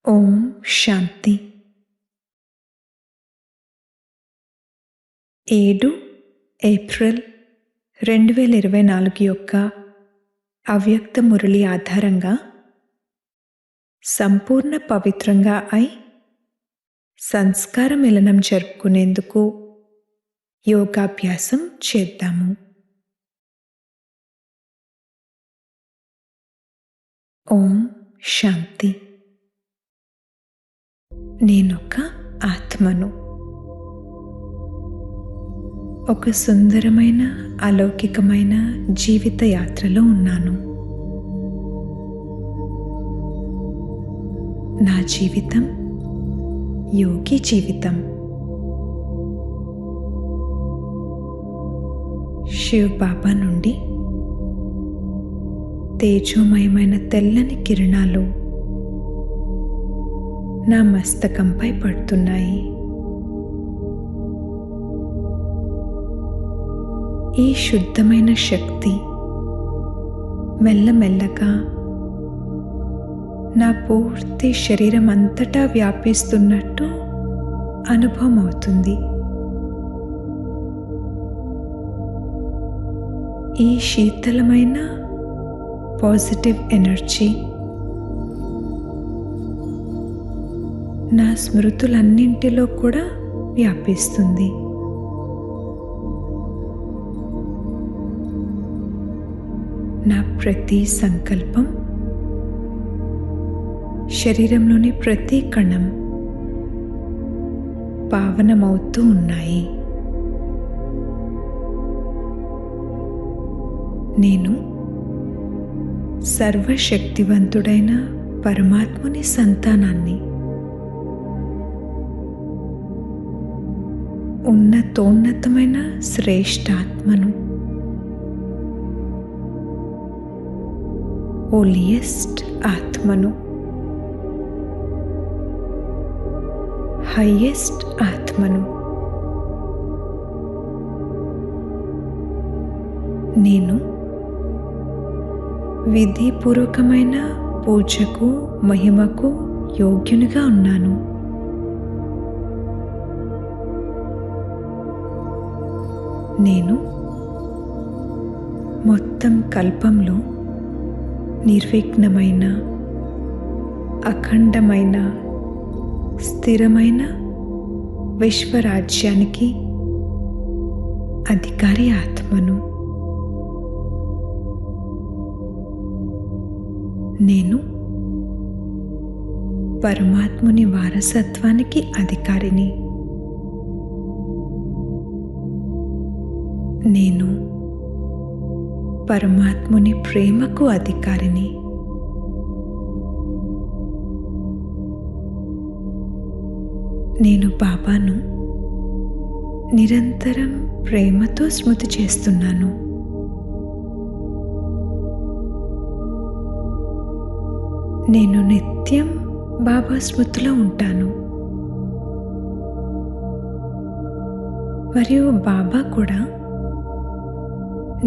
ఓం శాంతి. 7 April 2024 యొక్క అవ్యక్త మురళి ఆధారంగా సంపూర్ణ పవిత్రంగా అయి సంస్కార మిలనం జరుపుకునేందుకు యోగాభ్యాసం చేద్దాము. ఓం శాంతి. నేనొక ఆత్మను. ఒక సుందరమైన అలౌకికమైన జీవిత యాత్రలో ఉన్నాను. నా జీవితం యోగి జీవితం. శివ్ బాబా నుండి తేజోమయమైన తెల్లని కిరణాలు నా మస్తకంపై పడుతున్నాయి. ఈ శుద్ధమైన శక్తి మెల్లమెల్లగా నా పూర్తి శరీరం అంతటా వ్యాపిస్తున్నట్టు అనుభవం అవుతుంది. ఈ శీతలమైన పాజిటివ్ ఎనర్జీ నా స్మృతులన్నింటిలో కూడా వ్యాపిస్తుంది. నా ప్రతి సంకల్పం, శరీరంలోని ప్రతి కణం పావనమవుతూ ఉన్నాయి. నేను సర్వశక్తివంతుడైన పరమాత్ముని సంతానాన్ని. ఉన్నతోన్నతమైన శ్రేష్ఠాత్మను. హోలియెస్ట్ ఆత్మను. హైయెస్ట్ ఆత్మను. నేను విధిపూర్వకమైన పూజకు మహిమకు యోగ్యునిగా ఉన్నాను. నేను మొత్తం కల్పంలో నిర్విఘ్నమైన, అఖండమైన, స్థిరమైన విశ్వరాజ్యానికి అధికారి ఆత్మను. నేను పరమాత్ముని వారసత్వానికి అధికారిని. నేను పరమాత్ముని ప్రేమకు అధికారిని. నేను బాబాను నిరంతరం ప్రేమతో స్మృతి చేస్తున్నాను. నేను నిత్యం బాబా స్మృతిలో ఉంటాను. మరియు బాబా కూడా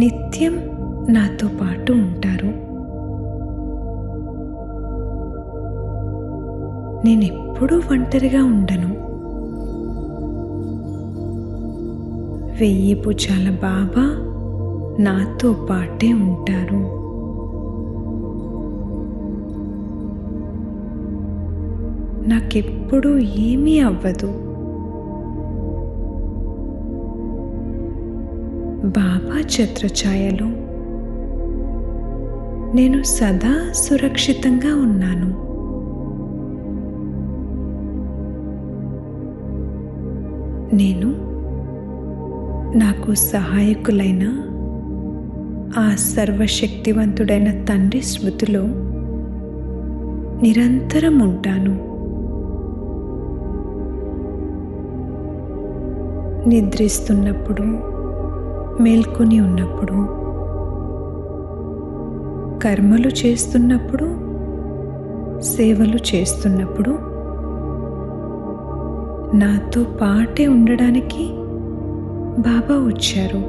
నిత్యం నాతో పాటు ఉంటారు. నేనెప్పుడూ ఒంటరిగా ఉండను. 1000 భుజాల బాబా నాతో పాటే ఉంటారు. నాకెప్పుడూ ఏమీ అవ్వదు. బాబా ఛత్రఛాయలో నేను సదా సురక్షితంగా ఉన్నాను. నేను నాకు సహాయకులైన ఆ సర్వశక్తివంతుడైన తండ్రి స్మృతిలో నిరంతరం ఉంటాను. నిద్రిస్తున్నప్పుడు, మేల్కొని ఉన్నప్పుడు, కర్మలు చేస్తున్నప్పుడు, సేవలు చేస్తున్నప్పుడు నాతో పాటే ఉండడానికి బాబా వచ్చారు.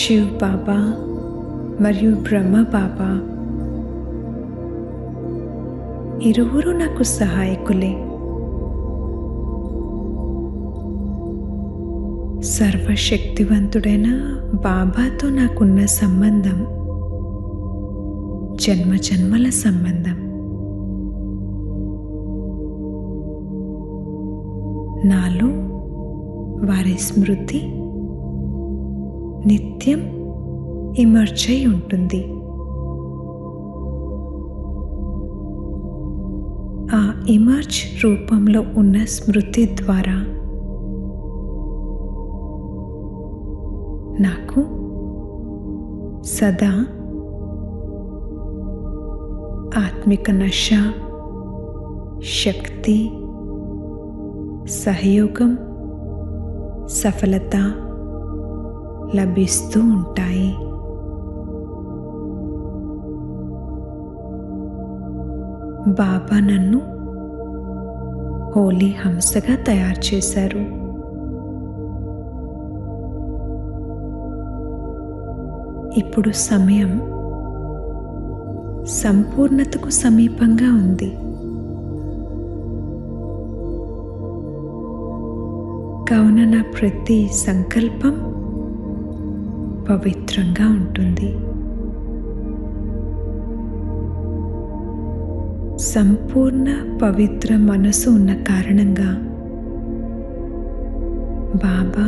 శివ్ బాబా మరియు బ్రహ్మ బాబా ఇరువురు నాకు సహాయకులే. సర్వశక్తివంతుడైన బాబాతో నాకున్న సంబంధం జన్మజన్మల సంబంధం. నాలో వారి స్మృతి నిత్యం ఇమర్జ్ అయి ఉంటుంది. ఆ ఇమర్జ్ రూపంలో ఉన్న స్మృతి ద్వారా నాకు సదా ఆత్మిక నశ, శక్తి, సహయోగం, సఫలత లభిస్తూ ఉంటాయి. బాబా నన్ను హోలీ హంసగా తయారు చేశారు. ఇప్పుడు సమయం సంపూర్ణతకు సమీపంగా ఉంది. కావున నా ప్రతి సంకల్పం పవిత్రంగా ఉంటుంది. సంపూర్ణ పవిత్ర మనసు ఉన్న కారణంగా బాబా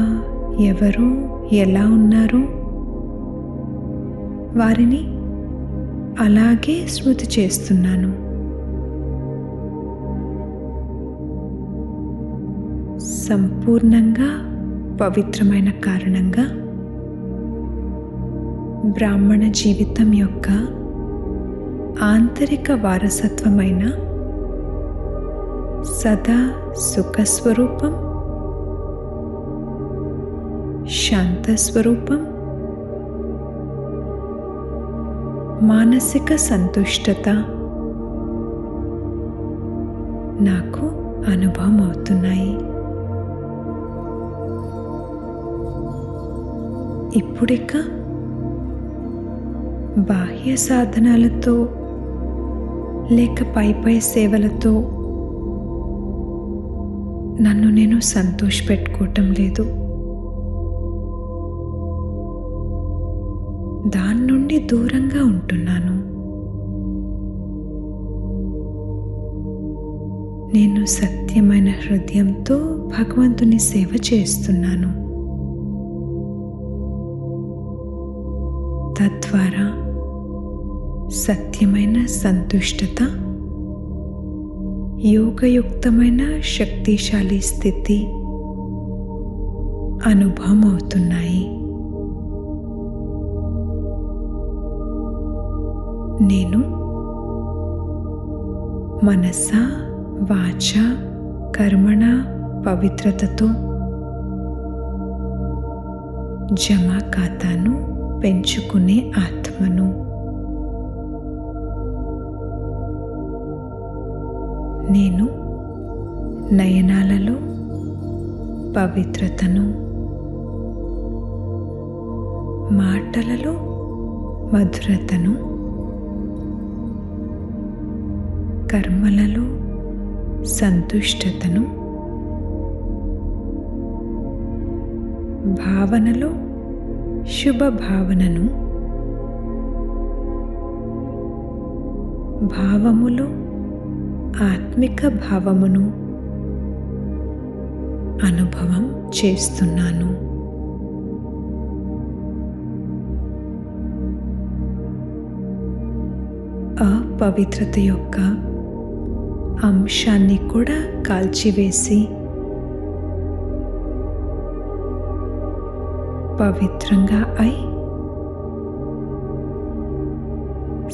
ఎవరు ఎలా ఉన్నారో వారిని అలాగే స్మృతి చేస్తున్నాను. సంపూర్ణంగా పవిత్రమైన కారణంగా బ్రాహ్మణ జీవితం యొక్క ఆంతరిక వారసత్వమైన సదా సుఖస్వరూపం, శాంతస్వరూపం, మానసిక సంతుష్టత నాకు అనుభవం అవుతున్నాయి. ఇప్పుడిక బాహ్య సాధనాలతో లేక పై సేవలతో నన్ను నేను సంతోషపెట్టుకోవటం లేదు. దాని నుండి దూరంగా ఉంటున్నాను. నేను సత్యమైన హృదయంతో భగవంతుని సేవ చేస్తున్నాను. తద్వారా సత్యమైన సంతుష్టత, యోగయుక్తమైన శక్తిశాలి స్థితి అనుభవం అవుతున్నాయి. నేను మనస, వాచ, కర్మణ పవిత్రతతో జమా ఖాతాను పెంచుకునే ఆత్మను. నేను నయనాలలో పవిత్రతను, మాటలలో మధురతను, కర్మలలో సంతుష్టతను, భావనలో శుభ భావనను, భావములో ఆత్మిక భావమును అనుభవం చేస్తున్నాను. అపవిత్రత యొక్క అంశాన్ని కూడా కాల్చివేసి పవిత్రంగా అయి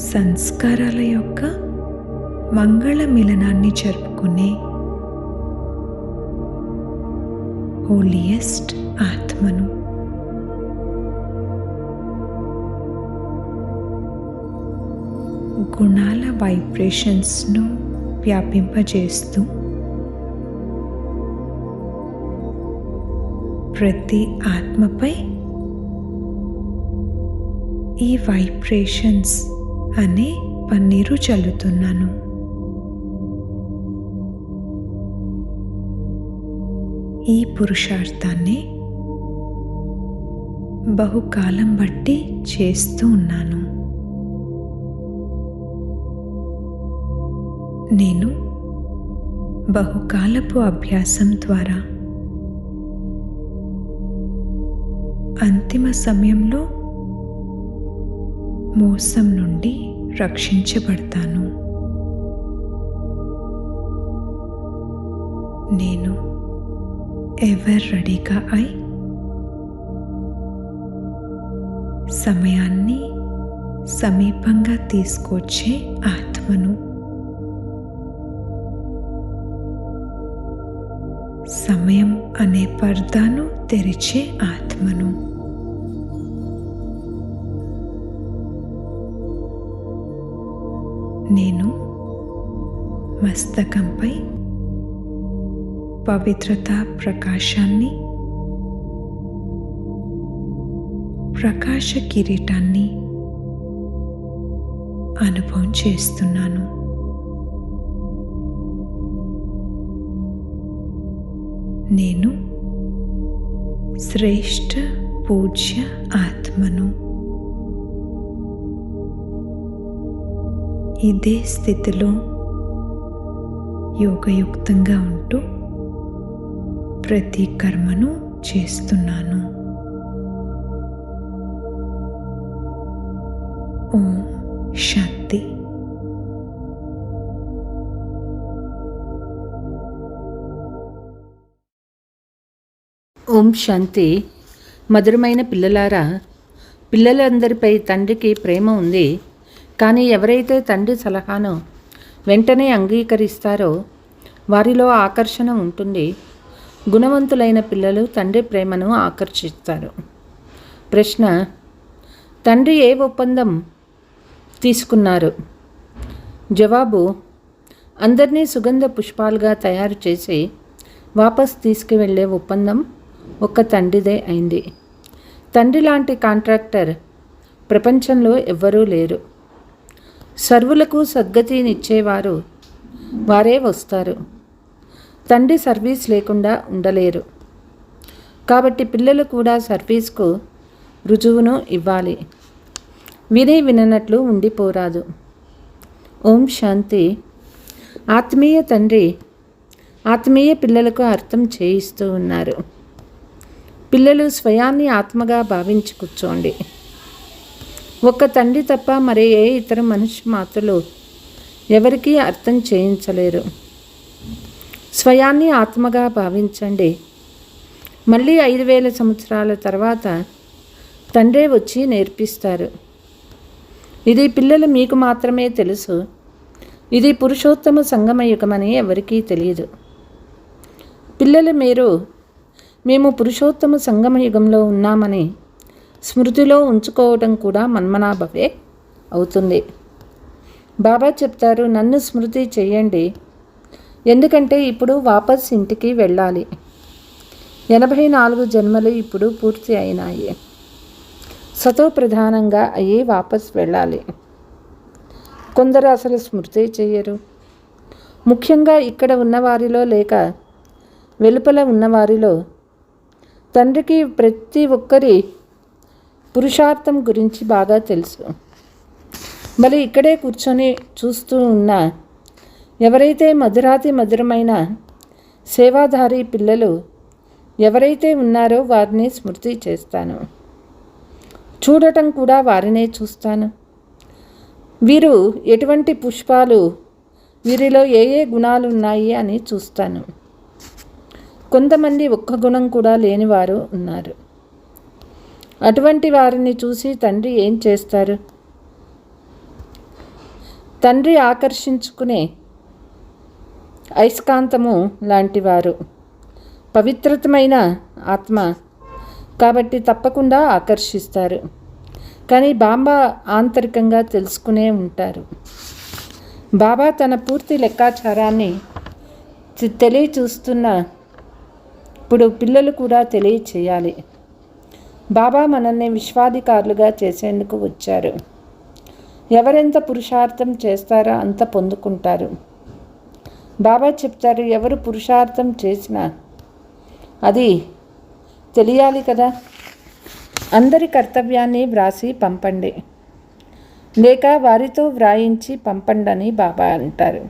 సంస్కారాల యొక్క మంగళ మిలనాన్ని జరుపుకునే హోలియెస్ట్ ఆత్మను. గుణాల వైబ్రేషన్స్ను వ్యాపింపజేస్తూ ప్రతి ఆత్మపై ఈ వైబ్రేషన్స్ అనే పన్నీరు చల్లుతున్నాను. ఈ పురుషార్థాన్ని బహుకాలం బట్టి చేస్తూ ఉన్నాను. నేను బహుకాలపు అభ్యాసం ద్వారా అంతిమ సమయంలో మోసం నుండి రక్షించబడతాను. నేను ఎవర్ రెడీగా అయి సమయాన్ని సమీపంగా తీసుకొచ్చే ఆత్మను, సమయం అనే పర్దాను తెరిచే ఆత్మను, నేను మస్తకంపై పవిత్రత ప్రకాశాన్ని, ప్రకాశ కిరీటాన్ని అనుభవం చేస్తున్నాను. నేను శ్రేష్ఠ పూజ్య ఆత్మను. ఇదే స్థితిలో యోగయుక్తంగా ఉంటూ ప్రతి కర్మను చేస్తున్నాను. ఓం శాంతి. ఓం శాంతి. మధురమైన పిల్లలారా, పిల్లలందరిపై తండ్రికి ప్రేమ ఉంది. కానీ ఎవరైతే తండ్రి సలహాను వెంటనే అంగీకరిస్తారో వారిలో ఆకర్షణ ఉంటుంది. గుణవంతులైన పిల్లలు తండ్రి ప్రేమను ఆకర్షిస్తారు. ప్రశ్న: తండ్రి ఏ ఒప్పందం తీసుకున్నారు? జవాబు: అందరినీ సుగంధ పుష్పాలుగా తయారు చేసి వాపస్ తీసుకువెళ్ళే ఒప్పందం ఒక్క తండ్రిదే అయింది. తండ్రి లాంటి కాంట్రాక్టర్ ప్రపంచంలో ఎవ్వరూ లేరు. సర్వులకు సద్గతినిచ్చేవారు వారే వస్తారు. తండ్రి సర్వీస్ లేకుండా ఉండలేరు. కాబట్టి పిల్లలు కూడా సర్వీస్కు రుజువును ఇవ్వాలి. విననట్లు ఉండిపోరాదు. ఓం శాంతి. ఆత్మీయ తండ్రి ఆత్మీయ పిల్లలకు అర్థం చేయిస్తూ ఉన్నారు. పిల్లలు స్వయాన్ని ఆత్మగా భావించి కూర్చోండి. ఒక్క తండ్రి తప్ప మరే ఏ ఇతర మనుష్య మాతలు ఎవరికీ అర్థం చేయించలేరు. స్వయాన్ని ఆత్మగా భావించండి. మళ్ళీ 5000 సంవత్సరాల తర్వాత తండ్రే వచ్చి నేర్పిస్తారు. ఇది పిల్లలు మీకు మాత్రమే తెలుసు. ఇది పురుషోత్తమ సంగమ యుగమని ఎవరికీ తెలియదు. పిల్లలు మేము పురుషోత్తమ సంగమ యుగంలో ఉన్నామని స్మృతిలో ఉంచుకోవడం కూడా మన్మనాభవే అవుతుంది. బాబా చెప్తారు, నన్ను స్మృతి చెయ్యండి, ఎందుకంటే ఇప్పుడు వాపస్ ఇంటికి వెళ్ళాలి. 84 జన్మలు ఇప్పుడు పూర్తి అయినాయి. సతో ప్రధానంగా అయ్యి వాపస్ వెళ్ళాలి. కొందరు అసలు స్మృతి చెయ్యరు. ముఖ్యంగా ఇక్కడ ఉన్నవారిలో లేక వెలుపల ఉన్నవారిలో తండ్రికి ప్రతి ఒక్కరి పురుషార్థం గురించి బాగా తెలుసు. మరి ఇక్కడే కూర్చొని చూస్తూ ఉన్న ఎవరైతే మధురాతి మధురమైన సేవాధారి పిల్లలు ఎవరైతే ఉన్నారో వారిని స్మృతి చేస్తాను. చూడటం కూడా వారినే చూస్తాను. వీరు ఎటువంటి పుష్పాలు, వీరిలో ఏ ఏ గుణాలు ఉన్నాయి అని చూస్తాను. కొంతమంది ఒక్క గుణం కూడా లేనివారు ఉన్నారు. అటువంటి వారిని చూసి తండ్రి ఏం చేస్తారు? తండ్రి ఆకర్షించుకునే అయస్కాంతము లాంటివారు. పవిత్రమైన ఆత్మ కాబట్టి తప్పకుండా ఆకర్షిస్తారు. కానీ బాబా ఆంతరికంగా తెలుసుకునే ఉంటారు. బాబా తన పూర్తి లెక్కాచారాన్ని తెలియచూస్తున్న ఇప్పుడు పిల్లలు కూడా తెలియచేయాలి. బాబా మనల్ని విశ్వాధికారులుగా చేసేందుకు వచ్చారు. ఎవరెంత పురుషార్థం చేస్తారో అంత పొందుకుంటారు. బాబా చెప్తారు, ఎవరు పురుషార్థం చేసినా అది తెలియాలి కదా. అందరి కర్తవ్యాన్ని వ్రాసి పంపండి, లేక వారితో వ్రాయించి పంపండి అని బాబా అంటారు.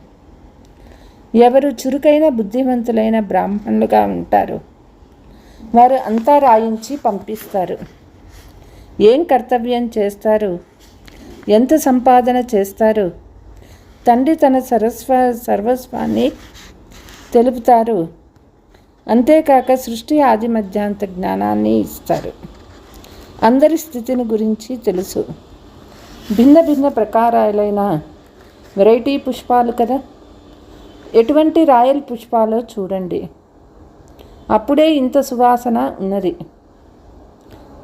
ఎవరు చురుకైన బుద్ధిమంతులైన బ్రాహ్మణులుగా ఉంటారు వారు అంతా రాయించి పంపిస్తారు. ఏం కర్తవ్యం చేస్తారు, ఎంత సంపాదన చేస్తారు, తండ్రి తన సర్వస్వాన్ని తెలుపుతారు. అంతేకాక సృష్టి ఆది మధ్యాంత జ్ఞానాన్ని ఇస్తారు. అందరి స్థితిని గురించి తెలుసు. భిన్న భిన్న ప్రకారాలైన వెరైటీ పుష్పాలు కదా. ఎటువంటి రాయల్ పుష్పాలో చూడండి, అప్పుడే ఇంత సువాసన ఉన్నది.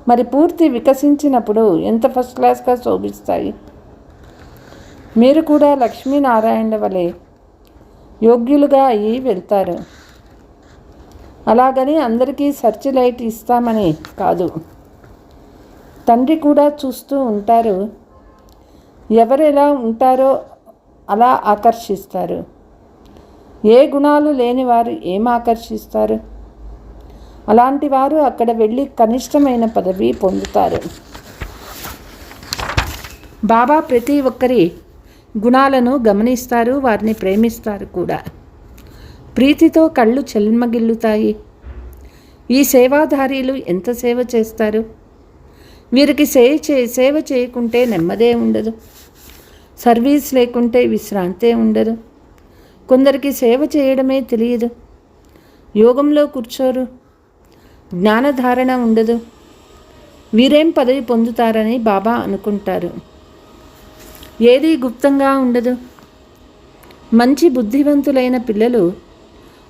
మరి పూర్తి వికసించినప్పుడు ఎంత ఫస్ట్ క్లాస్గా శోభిస్తాయి. మీరు కూడా లక్ష్మీనారాయణ వలె యోగ్యులుగా అయ్యి వెళ్తారు. అలాగని అందరికీ సర్చ్ లైట్ ఇస్తామని కాదు. తండ్రి కూడా చూస్తూ ఉంటారు. ఎవరు ఎలా ఉంటారో అలా ఆకర్షిస్తారు. ఏ గుణాలు లేని వారు ఏం ఆకర్షిస్తారు? అలాంటి వారు అక్కడ వెళ్ళి కనిష్టమైన పదవి పొందుతారు. బాబా ప్రతి ఒక్కరి గుణాలను గమనిస్తారు, వారిని ప్రేమిస్తారు కూడా. ప్రీతితో కళ్ళు చెల్మగిల్లుతాయి. ఈ సేవాధారీలు ఎంత సేవ చేస్తారు. వీరికి సేవ చేయకుంటే నెమ్మదే ఉండదు, సర్వీస్ లేకుంటే విశ్రాంతే ఉండదు. కొందరికి సేవ చేయడమే తెలియదు, యోగంలో కూర్చోరు, జ్ఞానధారణ ఉండదు. వీరేం పదవి పొందుతారని బాబా అనుకుంటారు. ఏదీ గుప్తంగా ఉండదు. మంచి బుద్ధివంతులైన పిల్లలు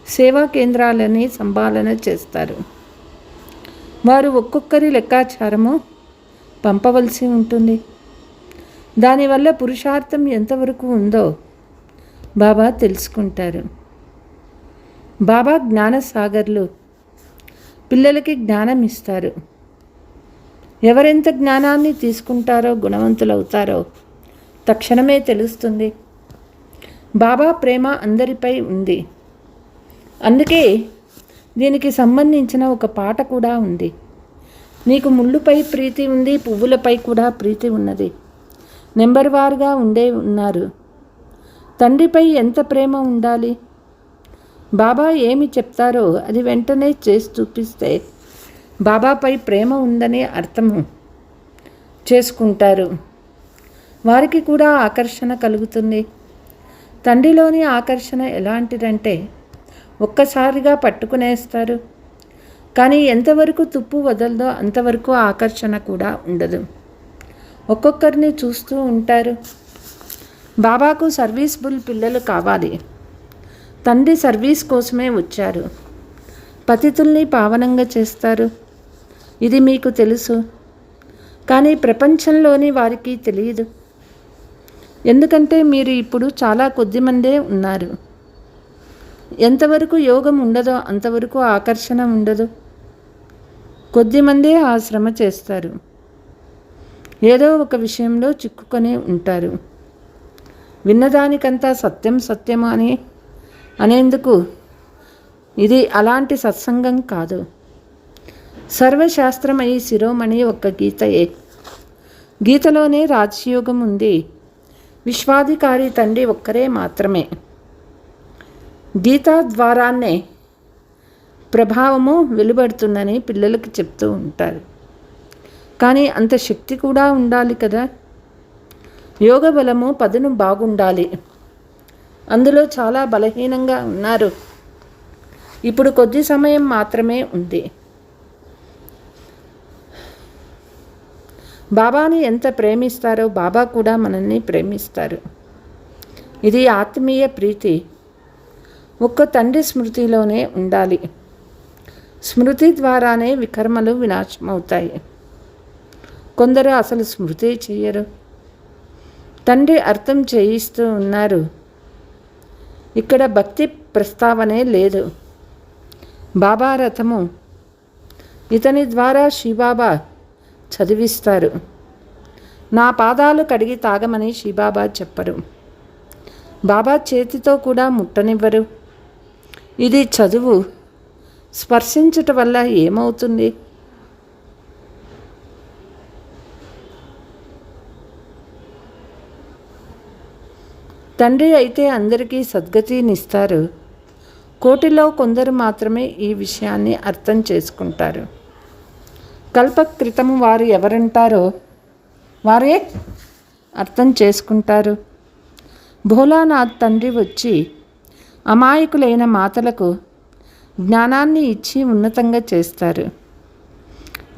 సేవా కేంద్రాలని సంభాలన చేస్తారు. వారు ఒక్కొక్కరి లెక్కాచారము పంపవలసి ఉంటుంది. దానివల్ల పురుషార్థం ఎంతవరకు ఉందో బాబా తెలుసుకుంటారు. బాబా జ్ఞానసాగర్లు, పిల్లలకి జ్ఞానం ఇస్తారు. ఎవరెంత జ్ఞానాన్ని తీసుకుంటారో గుణవంతులవుతారో తక్షణమే తెలుస్తుంది. బాబా ప్రేమ అందరిపై ఉంది. అందుకే దీనికి సంబంధించిన ఒక పాట కూడా ఉంది. నీకు ముళ్ళుపై ప్రీతి ఉంది, పువ్వులపై కూడా ప్రీతి ఉన్నది. నెంబర్ వారుగా ఉన్నారు. తండ్రిపై ఎంత ప్రేమ ఉండాలి. బాబా ఏమి చెప్తారో అది వెంటనే చేసి చూపిస్తే బాబాపై ప్రేమ ఉందని అర్థము చేసుకుంటారు. వారికి కూడా ఆకర్షణ కలుగుతుంది. తండ్రిలోని ఆకర్షణ ఎలాంటిదంటే ఒక్కసారిగా పట్టుకునేస్తారు. కానీ ఎంతవరకు తుప్పు వదలదో అంతవరకు ఆకర్షణ కూడా ఉండదు. ఒక్కొక్కరిని చూస్తూ ఉంటారు. బాబాకు సర్వీస్బుల్ పిల్లలు కావాలి. తండ్రి సర్వీస్ కోసమే వచ్చారు. పతితుల్ని పావనంగా చేస్తారు. ఇది మీకు తెలుసు, కానీ ప్రపంచంలోని వారికి తెలియదు. ఎందుకంటే మీరు ఇప్పుడు చాలా కొద్దిమందే ఉన్నారు. ఎంతవరకు యోగం ఉండదో అంతవరకు ఆకర్షణ ఉండదు. కొద్దిమందే ఆ శ్రమ చేస్తారు. ఏదో ఒక విషయంలో చిక్కుకొని ఉంటారు. విన్నదానికంతా సత్యం సత్యము అనేందుకు ఇది అలాంటి సత్సంగం కాదు. సర్వశాస్త్రమై శిరోమణి ఒక్క గీతయే. గీతలోనే రాజయోగం ఉంది. విశ్వాధికారి తండ్రి ఒక్కరే మాత్రమే. గీతా ద్వారానే ప్రభావము వెలువడుతుందని పిల్లలకి చెప్తూ ఉంటారు. కానీ అంత శక్తి కూడా ఉండాలి కదా. యోగ బలము పదును బాగుండాలి. అందులో చాలా బలహీనంగా ఉన్నారు. ఇప్పుడు కొద్ది సమయం మాత్రమే ఉంది. బాబాని ఎంత ప్రేమిస్తారో బాబా కూడా మనల్ని ప్రేమిస్తారు. ఇది ఆత్మీయ ప్రీతి. ఒక్క తండ్రి స్మృతిలోనే ఉండాలి. స్మృతి ద్వారానే వికర్మలు వినాశమవుతాయి. కొందరు అసలు స్మృతి చేయరు. తండ్రి అర్థం చేయిస్తూ ఉన్నారు. ఇక్కడ భక్తి ప్రస్తావనే లేదు. బాబా రథము ఇతని ద్వారా శ్రీబాబా చదివిస్తారు. నా పాదాలు కడిగి తాగమని శ్రీబాబా చెప్పరు. బాబా చేతితో కూడా ముట్టనివ్వరు. ఇది చదువు. స్పర్శించటం వల్ల ఏమవుతుంది? తండ్రి అయితే అందరికీ సద్గతినిస్తారు. కోటిలో కొందరు మాత్రమే ఈ విషయాన్ని అర్థం చేసుకుంటారు. కల్పక్రితం వారు ఎవరంటారో వారే అర్థం చేసుకుంటారు. భోలానాథ్ తండ్రి వచ్చి అమాయకులైన మాతలకు జ్ఞానాన్ని ఇచ్చి ఉన్నతంగా చేస్తారు.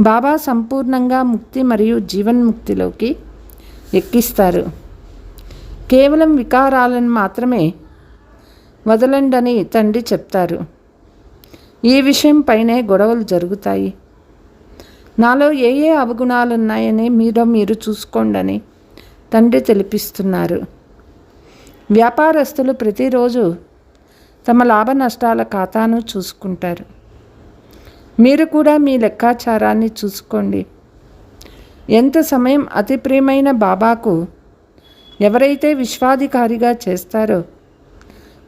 బాబా సంపూర్ణంగా ముక్తి మరియు జీవన్ముక్తిలోకి ఎక్కిస్తారు. కేవలం వికారాలను మాత్రమే వదలండని తండ్రి చెప్తారు. ఈ విషయం పైనే గొడవలు జరుగుతాయి. నాలో ఏ ఏ అవగుణాలున్నాయని మీరు చూసుకోండని తండ్రి తెలిపిస్తున్నారు. వ్యాపారస్తులు ప్రతిరోజు తమ లాభ నష్టాల ఖాతాను చూసుకుంటారు. మీరు కూడా మీ లెక్కాచారాన్ని చూసుకోండి. ఎంత సమయం అతి ప్రియమైన బాబాకు ఎవరైతే విశ్వాధికారిగా చేస్తారో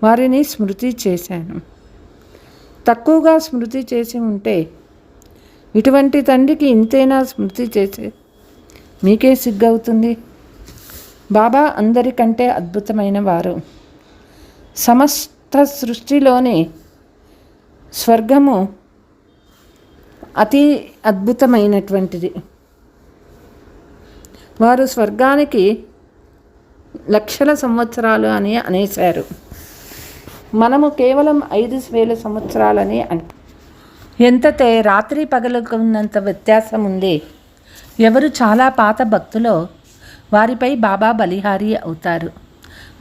వారిని స్మృతి చేశాను. తక్కువగా స్మృతి చేసి ఉంటే ఇటువంటి తండ్రికి ఇంతేనా స్మృతి చేసే మీకే సిగ్గవుతుంది. బాబా అందరికంటే అద్భుతమైన వారు. సమస్త సృష్టిలోని స్వర్గము అతి అద్భుతమైనటువంటిది. వారు స్వర్గానికి లక్షల సంవత్సరాలు అని అనేశారు. మనము కేవలం 5,000 సంవత్సరాలని ఎంతతే రాత్రి పగలుకున్నంత వ్యత్యాసం ఉంది. ఎవరు చాలా పాత భక్తులో వారిపై బాబా బలిహారీ అవుతారు.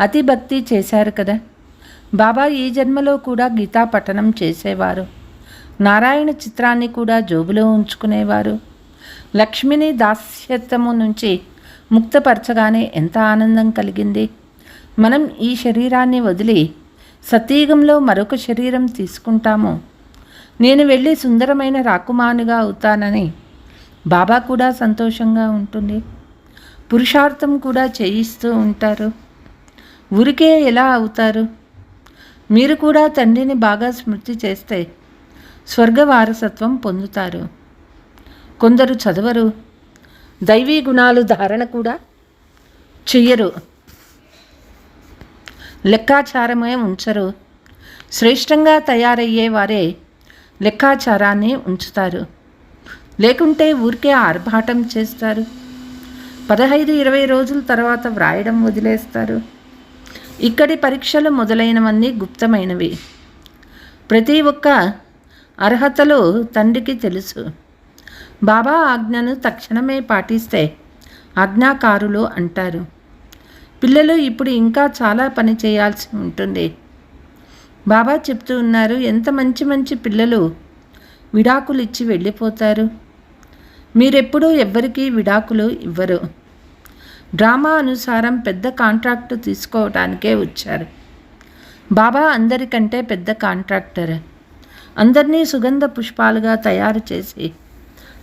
అతి భక్తి చేశారు కదా. బాబా ఈ జన్మలో కూడా గీతా పఠనం చేసేవారు. నారాయణ చిత్రాన్ని కూడా జోబులో ఉంచుకునేవారు. లక్ష్మిని దాస్యత్వము నుంచి ముక్తపరచగానే ఎంత ఆనందం కలిగింది. మనం ఈ శరీరాన్ని వదిలి సతీయుగంలో మరొక శరీరం తీసుకుంటాము. నేను వెళ్ళి సుందరమైన రాకుమానిగా అవుతానని బాబా కూడా సంతోషంగా ఉంటుంది. పురుషార్థం కూడా చేయిస్తూ ఉంటారు. ఊరికే ఎలా అవుతారు? మీరు కూడా తండ్రిని బాగా స్మృతి చేస్తే స్వర్గ వారసత్వం పొందుతారు. కొందరు చదవరు, దైవీ గుణాలు ధారణ కూడా చెయ్యరు, లెక్కాచారమే ఉంచరు. శ్రేష్టంగా తయారయ్యే వారే లెక్కాచారాన్ని ఉంచుతారు. లేకుంటే ఊరికే ఆర్భాటం చేస్తారు. 15-20 రోజుల తర్వాత వ్రాయడం వదిలేస్తారు. ఇక్కడి పరీక్షలు మొదలైనవన్నీ గుప్తమైనవి. ప్రతి ఒక్క అర్హతలు తండ్రికి తెలుసు. బాబా ఆజ్ఞను తక్షణమే పాటిస్తే ఆజ్ఞాకారులు అంటారు. పిల్లలు ఇప్పుడు ఇంకా చాలా పని చేయాల్సి ఉంటుంది. బాబా చెప్తూ ఉన్నారు, ఎంత మంచి మంచి పిల్లలు విడాకులు ఇచ్చి వెళ్ళిపోతారు. మీరెప్పుడూ ఎవ్వరికీ విడాకులు ఇవ్వరు. డ్రామా అనుసారం పెద్ద కాంట్రాక్టు తీసుకోవడానికే వచ్చారు. బాబా అందరికంటే పెద్ద కాంట్రాక్టర్. అందరినీ సుగంధ పుష్పాలుగా తయారు చేసి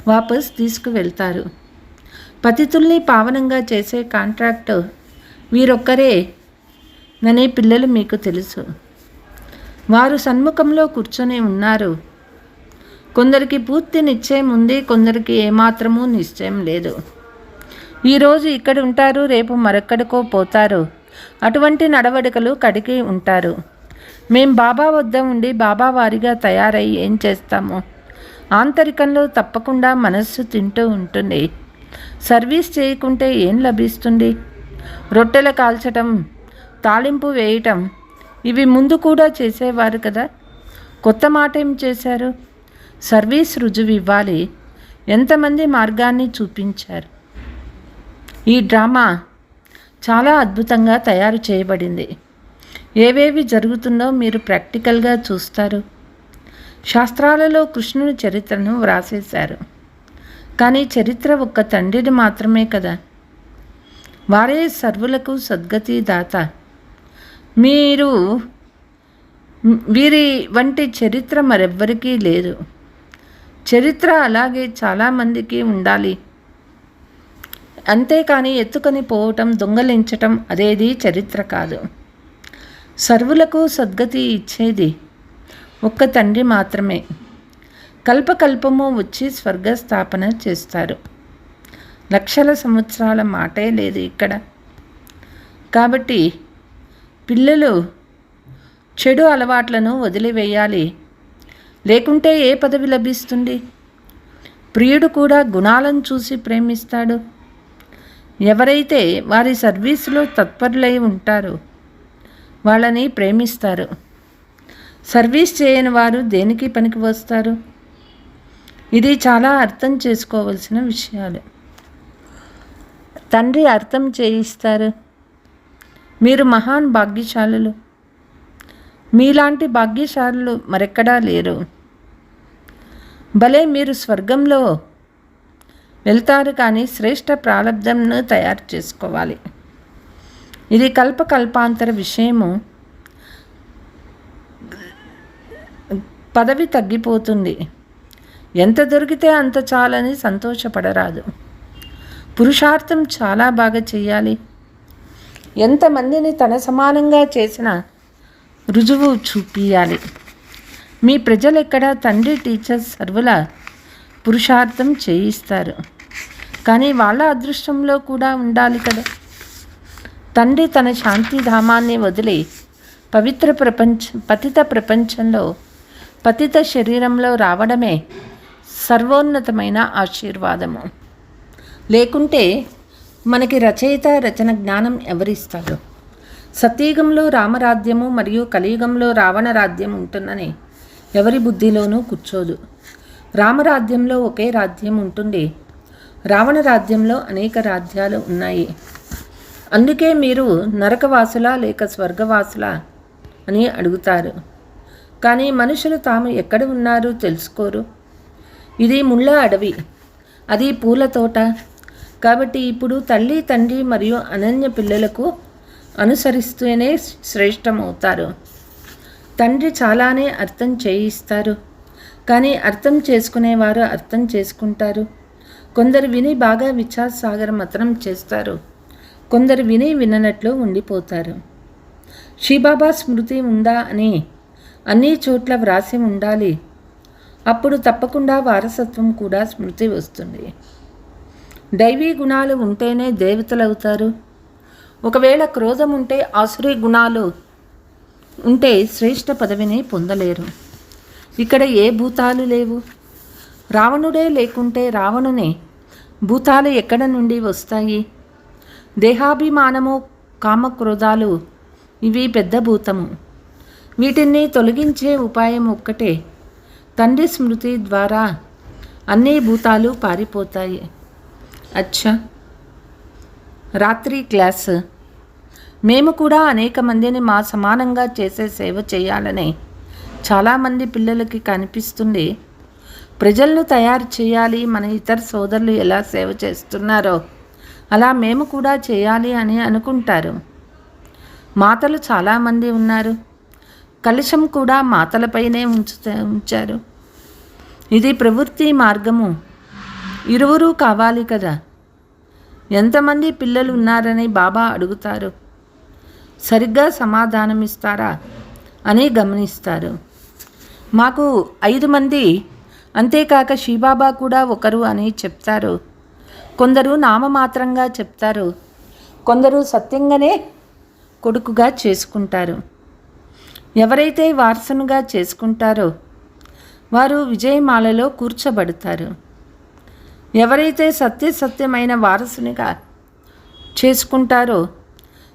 వాపస్ తీసుకువెళ్తారు. పతితుల్ని పావనంగా చేసే కాంట్రాక్టు వీరొక్కరే ననే పిల్లలు మీకు తెలుసు. వారు సన్ముఖంలో కూర్చొని ఉన్నారు. కొందరికి పూర్తి నిశ్చయం ఉంది, కొందరికి ఏమాత్రమూ నిశ్చయం లేదు. ఈరోజు ఇక్కడ ఉంటారు, రేపు మరెక్కడికో పోతారు. అటువంటి నడవడికలు కడిగి ఉంటారు. మేం బాబా వద్ద ఉండి బాబా వారిగా తయారై ఏం చేస్తాము? ఆంతరికంలో తప్పకుండా మనస్సు తింటూ ఉంటుంది. సర్వీస్ చేయకుంటే ఏం లభిస్తుంది? రొట్టెలు కాల్చటం, తాళింపు వేయటం ఇవి ముందు కూడా చేసేవారు కదా. కొత్త మాట ఏం చేశారు? సర్వీస్ రుజువు ఇవ్వాలి. ఎంతమంది మార్గాన్ని చూపించారు. ఈ డ్రామా చాలా అద్భుతంగా తయారు చేయబడింది. ఏవేవి జరుగుతుందో మీరు ప్రాక్టికల్గా చూస్తారు. శాస్త్రాలలో కృష్ణుని చరిత్రను వ్రాసేశారు. కానీ చరిత్ర ఒక్క తండ్రిని మాత్రమే కదా. వారే సర్వులకు సద్గతి దాత. వీరి వంటి చరిత్ర మరెవ్వరికీ లేదు. చరిత్ర అలాగే చాలామందికి ఉండాలి. అంతేకాని ఎత్తుకొని పోవటం, దొంగలించటం అదేది చరిత్ర కాదు. సర్వులకు సద్గతి ఇచ్చేది ఒక్క తండ్రి మాత్రమే. కల్పకల్పము వచ్చి స్వర్గస్థాపన చేస్తారు. లక్షల సంవత్సరాల మాటే లేదు ఇక్కడ. కాబట్టి పిల్లలు చెడు అలవాట్లను వదిలివేయాలి. లేకుంటే ఏ పదవి లభిస్తుంది? ప్రియుడు కూడా గుణాలను చూసి ప్రేమిస్తాడు. ఎవరైతే వారి సర్వీసులో తత్పరులై ఉంటారో వాళ్ళని ప్రేమిస్తారు. సర్వీస్ చేయని వారు దేనికి పనికి వస్తారు? ఇది చాలా అర్థం చేసుకోవలసిన విషయాలు. తండ్రి అర్థం చేయిస్తారు. మీరు మహాన్ భాగ్యశాలులు. మీలాంటి భాగ్యశాలులు మరెక్కడా లేరు. భలే మీరు స్వర్గంలో వెళ్తారు, కానీ శ్రేష్ఠ ప్రారంధంను తయారు చేసుకోవాలి. ఇది కల్పకల్పాంతర విషయము. పదవి తగ్గిపోతుంది. ఎంత దొరికితే అంత చాలని సంతోషపడరాదు. పురుషార్థం చాలా బాగా చేయాలి. ఎంతమందిని తన సమానంగా చేసిన రుజువు చూపియాలి. మీ ప్రజలెక్కడ తండ్రి టీచర్స్ సర్వుల పురుషార్థం చేయిస్తారు. కానీ వాళ్ళ అదృష్టంలో కూడా ఉండాలి కదా. తండ్రి తన శాంతిధామాన్ని వదిలి పతిత ప్రపంచంలో పతిత శరీరంలో రావడమే సర్వోన్నతమైన ఆశీర్వాదము. లేకుంటే మనకి రచయిత రచన జ్ఞానం ఎవరిస్తారు? సత్యయుగంలో రామరాజ్యము మరియు కలియుగంలో రావణ రాజ్యం ఉంటుందని ఎవరి బుద్ధిలోనూ కూర్చోదు. రామరాజ్యంలో ఒకే రాజ్యం ఉంటుంది. రావణ రాజ్యంలో అనేక రాజ్యాలు ఉన్నాయి. అందుకే మీరు నరకవాసులా లేక స్వర్గవాసులా అని అడుగుతారు. కానీ మనుషులు తాము ఎక్కడ ఉన్నారో తెలుసుకోరు. ఇది ముళ్ళ అడవి, అది పూల తోట. కాబట్టి ఇప్పుడు తల్లి, తండ్రి మరియు అనన్య పిల్లలకు అనుసరిస్తూనే శ్రేష్టమవుతారు. తండ్రి చాలానే అర్థం చేయిస్తారు, కానీ అర్థం చేసుకునేవారు అర్థం చేసుకుంటారు. కొందరు విని బాగా విచారసాగర మతనం చేస్తారు. కొందరు విని విననట్లు ఉండిపోతారు. శ్రీబాబా స్మృతి ఉందా అని అన్ని చోట్ల వ్రాసి ఉండాలి. అప్పుడు తప్పకుండా వారసత్వం కూడా స్మృతి వస్తుంది. దైవీ గుణాలు ఉంటేనే దేవతలవుతారు. ఒకవేళ క్రోధం ఉంటే, ఆసురీ గుణాలు ఉంటే శ్రేష్ఠ పదవిని పొందలేరు. ఇక్కడ ఏ భూతాలు లేవు. రావణుడే లేకుంటే రావణుని భూతాలు ఎక్కడ నుండి వస్తాయి? దేహాభిమానము, కామక్రోధాలు ఇవి పెద్ద భూతము. వీటిని తొలగించే ఉపాయం ఒక్కటే. తండ్రి స్మృతి ద్వారా అన్ని భూతాలు పారిపోతాయి. అచ్చా, రాత్రి క్లాస్. మేము కూడా అనేక మందిని మా సమానంగా చేసే సేవ చేయాలని చాలామంది పిల్లలకి కనిపిస్తుంది. ప్రజలను తయారు చేయాలి. మన ఇతర సోదరులు ఎలా సేవ చేస్తున్నారో అలా మేము కూడా చేయాలి అని అనుకుంటారు. మాతలు చాలామంది ఉన్నారు. కలశం కూడా మాతలపైనే ఉంచారు. ఇది ప్రవృత్తి మార్గము. ఇరువురు కావాలి కదా. ఎంతమంది పిల్లలు ఉన్నారని బాబా అడుగుతారు. సరిగ్గా సమాధానమిస్తారా అని గమనిస్తారు. మాకు 5 మంది, అంతేకాక శ్రీబాబా కూడా ఒకరు అని చెప్తారు. కొందరు నామమాత్రంగా చెప్తారు. కొందరు సత్యంగానే కొడుకుగా చేసుకుంటారు. ఎవరైతే వారసునుగా చేసుకుంటారో వారు విజయమాలలో కూర్చోబడతారు. ఎవరైతే సత్యమైన వారసునిగా చేసుకుంటారో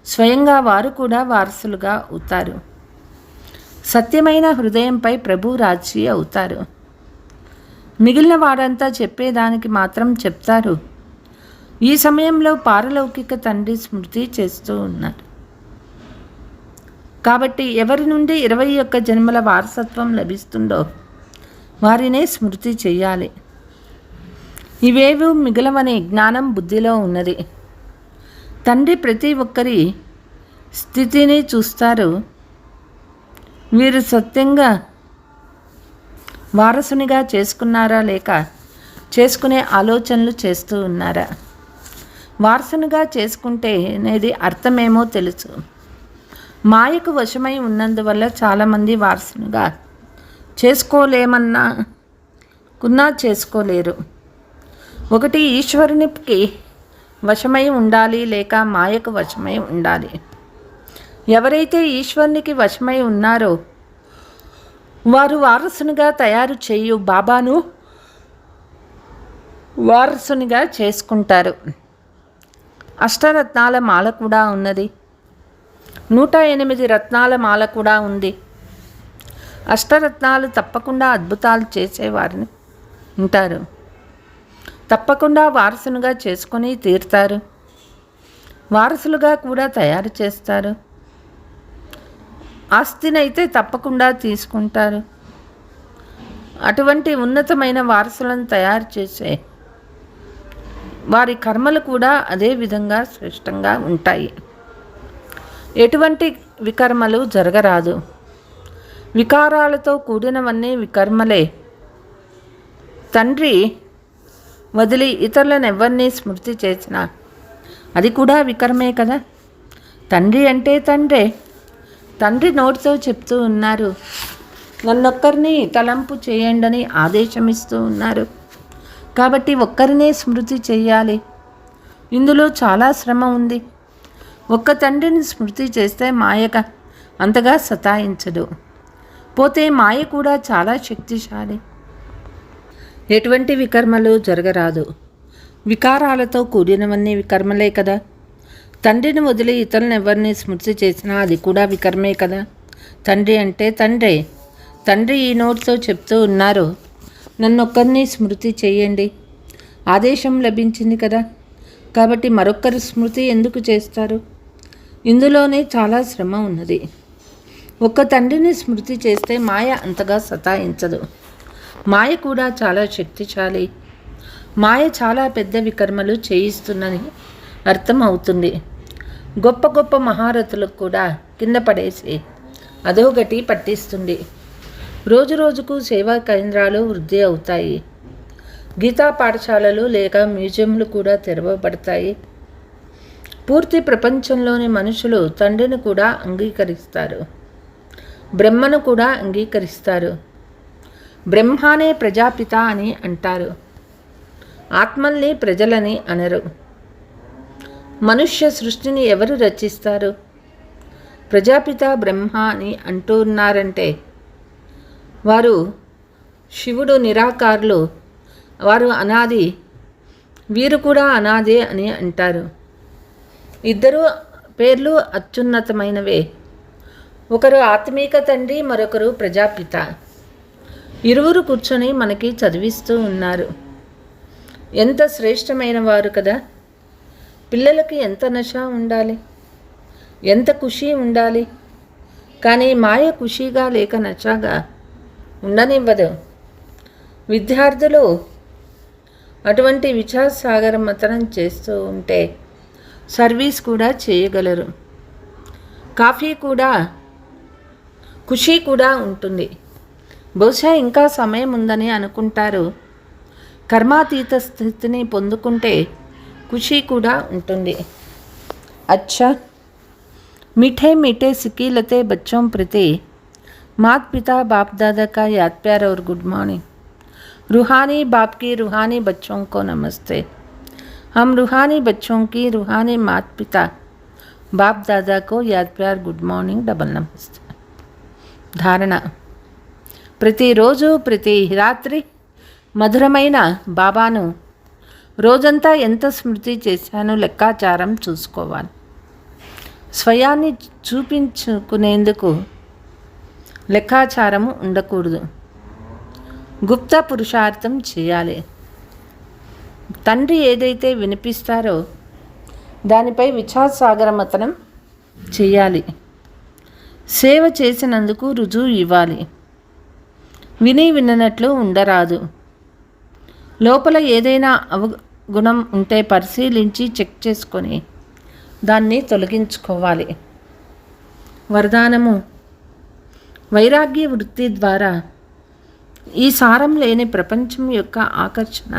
స్వయంగా వారు కూడా వారసులుగా అవుతారు. సత్యమైన హృదయంపై ప్రభు రాజీ అవుతారు. మిగిలిన వారంతా చెప్పేదానికి మాత్రం చెప్తారు. ఈ సమయంలో పారలౌకిక తండ్రి స్మృతి చేస్తూ ఉన్నారు. కాబట్టి ఎవరి నుండి 21 జన్మల వారసత్వం లభిస్తుందో వారినే స్మృతి చేయాలి. ఇవేవి మిగలవనే జ్ఞానం బుద్ధిలో ఉన్నది. తండ్రి ప్రతి ఒక్కరి స్థితిని చూస్తారు. వీరు సత్యంగా వారసునిగా చేసుకున్నారా లేక చేసుకునే ఆలోచనలు చేస్తూ ఉన్నారా? వారసునిగా చేసుకుంటే అనేది అర్థమేమో తెలుసు. మాయకు వశమై ఉన్నందువల్ల చాలామంది వారసునిగా చేసుకోలేమన్న కున్నా చేసుకోలేరు. ఒకటి ఈశ్వరునికి వశమై ఉండాలి, లేక మాయకు వశమై ఉండాలి. ఎవరైతే ఈశ్వరునికి వశమై ఉన్నారో వారు వారసునిగా తయారు చేయు బాబాను వారసునిగా చేసుకుంటారు. అష్టరత్నాల మాల కూడా ఉన్నది. 108 రత్నాల మాల కూడా ఉంది. అష్టరత్నాలు తప్పకుండా అద్భుతాలు చేసేవారిని ఉంటారు. తప్పకుండా వారసునిగా చేసుకొని తీరుతారు. వారసులుగా కూడా తయారు చేస్తారు. ఆస్తినైతే తప్పకుండా తీసుకుంటారు. అటువంటి ఉన్నతమైన వారసులను తయారు చేసే వారి కర్మలు కూడా అదే విధంగా శ్రేష్టంగా ఉంటాయి. ఎటువంటి వికర్మలు జరగరాదు. వికారాలతో కూడినవన్నీ వికర్మలే. తండ్రి వదిలి ఇతరులను ఎవరిని స్మృతి చేసినా అది కూడా వికర్మే కదా. తండ్రి అంటే తండ్రే. తండ్రి నోటితో చెప్తూ ఉన్నారు, నన్నొక్కరిని తలంపు చేయండి ఆదేశమిస్తూ ఉన్నారు. కాబట్టి ఒక్కరినే స్మృతి చేయాలి. ఇందులో చాలా శ్రమ ఉంది. ఒక్క తండ్రిని స్మృతి చేస్తే మాయక అంతగా సతాయించదు. పోతే మాయ కూడా చాలా శక్తిశాలి. ఎటువంటి వికర్మలు జరగరాదు. వికారాలతో కూడినవన్నీ వికర్మలే కదా. తండ్రిని వదిలి ఇతరులను ఎవరిని స్మృతి చేసినా అది కూడా వికర్మే కదా. తండ్రి అంటే తండ్రే. తండ్రి ఈ నోటితో చెప్తూ ఉన్నారు, నన్నొక్కరిని స్మృతి చేయండి. ఆదేశం లభించింది కదా. కాబట్టి మరొక్కరి స్మృతి ఎందుకు చేస్తారు? ఇందులోనే చాలా శ్రమ ఉన్నది. ఒక్క తండ్రిని స్మృతి చేస్తే మాయ అంతగా సతాయించదు. మాయ కూడా చాలా శక్తిశాలి. మాయ చాలా పెద్ద వికర్మలు చేయిస్తుందని అర్థం అవుతుంది. గొప్ప గొప్ప మహారథులకు కూడా కింద పడేసి అధోగతి పట్టిస్తుంది. రోజు రోజుకు సేవా కేంద్రాలు వృద్ధి అవుతాయి. గీతా పాఠశాలలు లేక మ్యూజియంలు కూడా తెరవబడతాయి. పూర్తి ప్రపంచంలోని మనుషులు తండ్రిని కూడా అంగీకరిస్తారు. బ్రహ్మను కూడా అంగీకరిస్తారు. బ్రహ్మానే ప్రజాపిత అని అంటారు. ఆత్మల్ని ప్రజలని అనరు. మనుష్య సృష్టిని ఎవరు రచిస్తారు? ప్రజాపిత బ్రహ్మ అని అంటూ ఉన్నారంటే వారు శివుడు నిరాకారులు, వారు అనాది, వీరు కూడా అనాదే అని అంటారు. ఇద్దరు పేర్లు అత్యున్నతమైనవే. ఒకరు ఆత్మీక తండ్రి, మరొకరు ప్రజాపిత. ఇరువురు కూర్చొని మనకి చదివిస్తూ ఉన్నారు. ఎంత శ్రేష్టమైన వారు కదా. పిల్లలకి ఎంత నశ ఉండాలి, ఎంత ఖుషీ ఉండాలి. కానీ మాయ ఖుషీగా లేక నశగా ఉండనివ్వదు. విద్యార్థులు అటువంటి విచారసాగర మతనం చేస్తూ ఉంటే సర్వీస్ కూడా చేయగలరు. కాఫీ కూడా ఖుషీ కూడా ఉంటుంది. బహుశా ఇంకా సమయం ఉందని అనుకుంటారు. కర్మాతీత స్థితిని పొందుకుంటే ఖుషీ కూడా ఉంటుంది. अच्छा मीठे मीठे सिकीलते बच्चों प्रति मात पिता बाप दादा का याद प्यार और गुड मॉर्निंग. रूहानी बाप की रूहानी बच्चों को नमस्ते. हम रूहानी बच्चों की रूहानी मात पिता बाप दादा को याद प्यार गुड मॉर्निंग डबल नमस्ते. ధారణ: ప్రతిరోజు ప్రతి రాత్రి మధురమైన బాబాను రోజంతా ఎంత స్మృతి చేశానో లెక్కాచారం చూసుకోవాలి. స్వయాన్ని చూపించుకునేందుకు లెక్కాచారము ఉండకూడదు. గుప్త పురుషార్థం చేయాలి. తండ్రి ఏదైతే వినిపిస్తారో దానిపై విచారసాగర మతనం చేయాలి. సేవ చేసినందుకు రుజువు ఇవ్వాలి. విని విన్నట్లు ఉండరాదు. లోపల ఏదైనా అవగుణం ఉంటే పరిశీలించి చెక్ చేసుకొని దాన్ని తొలగించుకోవాలి. వరదానము: వైరాగ్య వృత్తి ద్వారా ఈ సారం లేని ప్రపంచం యొక్క ఆకర్షణ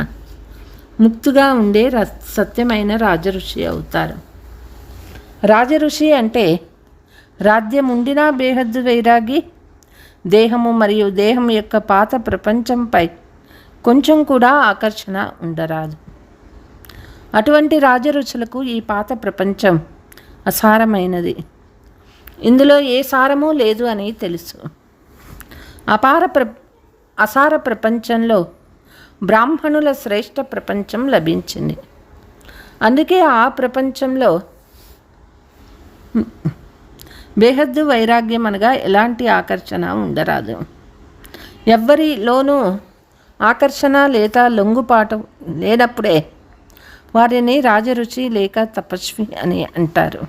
ముక్తుగా ఉండే సత్యమైన రాజఋషి అవుతారు. రాజఋషి అంటే రాజ్యముండినా బేహద్దు వైరాగి, దేహము మరియు దేహం యొక్క పాత ప్రపంచంపై కొంచెం కూడా ఆకర్షణ ఉండరాదు. అటువంటి రాజరుచులకు ఈ పాత ప్రపంచం అసారమైనది, ఇందులో ఏ సారమూ లేదు అని తెలుసు. అసార ప్రపంచంలో బ్రాహ్మణుల శ్రేష్ఠ ప్రపంచం లభించింది. అందుకే ఆ ప్రపంచంలో బేహద్దు వైరాగ్యం అనగా ఎలాంటి ఆకర్షణ ఉండరాదు. ఎవ్వరిలోనూ ఆకర్షణ లేదా లొంగుపాటు లేనప్పుడే వారిని రాజరుచి లేక తపస్వి అని అంటారు.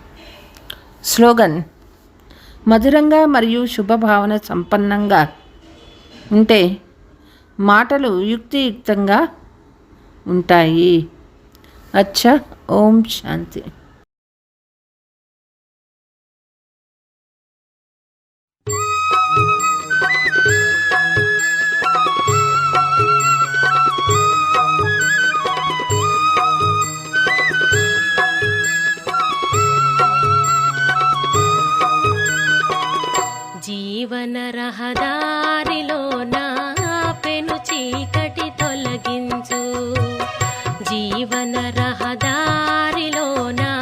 స్లోగన్: మధురంగా మరియు శుభభావన సంపన్నంగా ఉంటే మాటలు యుక్తియుక్తంగా ఉంటాయి. అచ్చా. ఓం శాంతి. జీవన రహదారిలో నా పెను చీకటి తొలగించు. జీవన రహదారిలో నా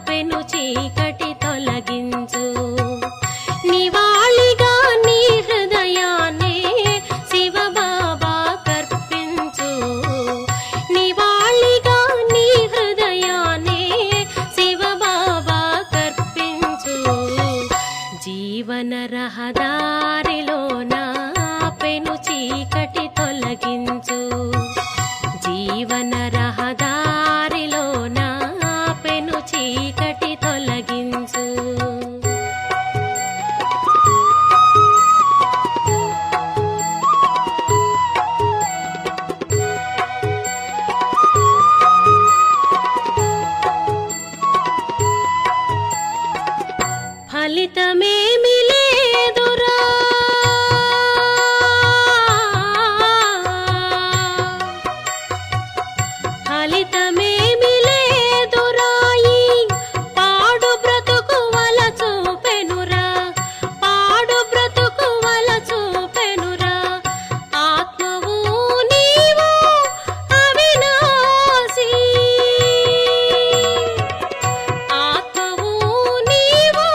పెను చీకటి తొలగించు. నివాళిగా నీ హృదయాన్నే శివబాబా కర్పించు. నివాళిగా నీ హృదయాన్నే శివబాబా కర్పించు. జీవన రహదారిలో నా పెను చీకటి తొలగించు. జీవన రహదారిలో నా పెను చీకటి తొలగించు. ఫలితమేమి లేదురా, ఫలితమేమి లేదురా, ఈ పాడు బ్రతుకు వల చూపెనురా, పాడు బ్రతుకు వల చూపెనురా. ఆత్మవు నీవు అవినాశి, ఆత్మవు నీవు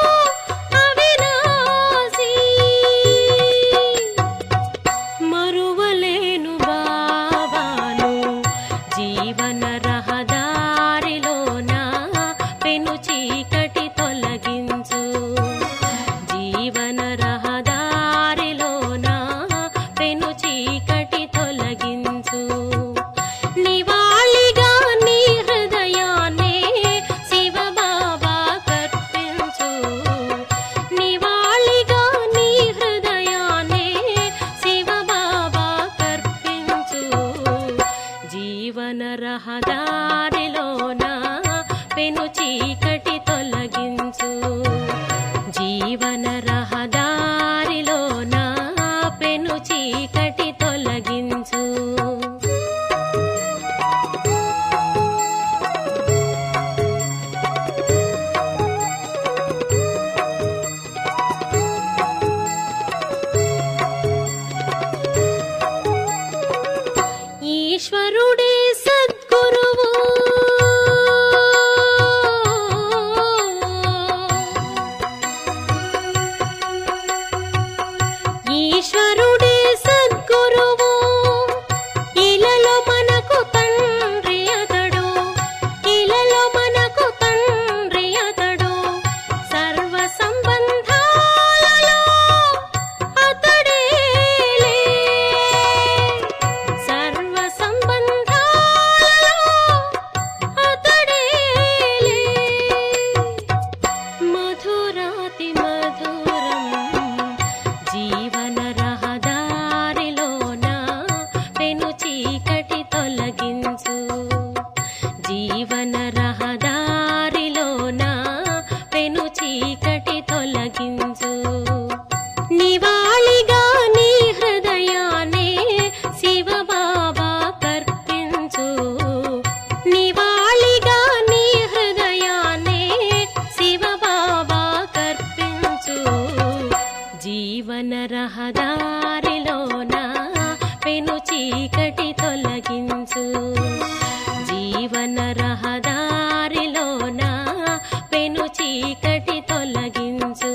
అవినాశి. మరువలేను బాబాను. జీవన రహదారిలో నా పెను చీకటి తొలగించు. జీవన రహదారిలో నా పెను చీకటి తొలగించు. నివాళిగా నీ హృదయాన్నే శివబాబా కర్పించు. నివాళిగా నీ హృదయాన్నే శివబాబా కర్పించు. జీవన రహదారిలో నా పెను చీకటి తొలగించు. జీవన రహదారిలో నా పెను చీకటి తొలగించు. ఈశ్వరుడే సద్గురువు, ఈశ్వరుడే సద్గురువు. ఇలలో మనకు తండ్రి అతడు, ఇలలో మనకు తండ్రి అతడు. సర్వ సంబంధాలలో అతడేలే, సర్వ సంబంధాలలో అతడేలే. మధురాతి మధురం జీవన రహదారిలో నా పెను చీకటి తొలగించు. జీవన రహదారిలో నా పెను చీకటి తొలగించు. నివాళిగా నీ హృదయాన్నే శివబాబా కర్పించు. నివాళిగా నీ హృదయాన్నే శివబాబా కర్పించు. జీవన రహదారిలో నా పెను చీకటి చీకటి తొలగించు.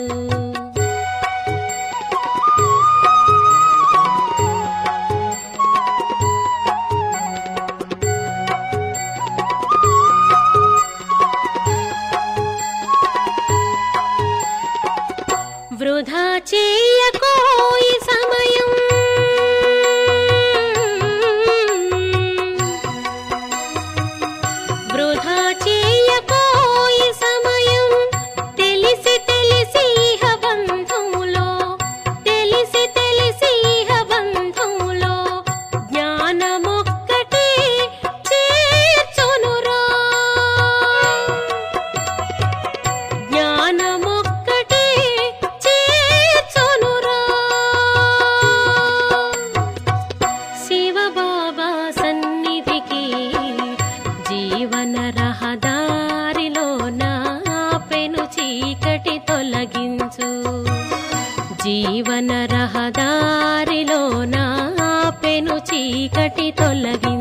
వృధా చేయకోయి సమయం, వృధా చేయకోయి సమయం, తెలిసి తెలిసి ఇహ బంధంలో, తెలిసి తెలిసి ఇహ బంధంలో జ్ఞానమొక్కటి చేర్చునురా, జ్ఞానమొక్కటి చేర్చునురా. శివబాబా సన్నిధికి జీవన రహదారిలో నా పెను చీకటి తొలగించు, జీవన రహదారిలో నా పెను చీకటి తొలగించు.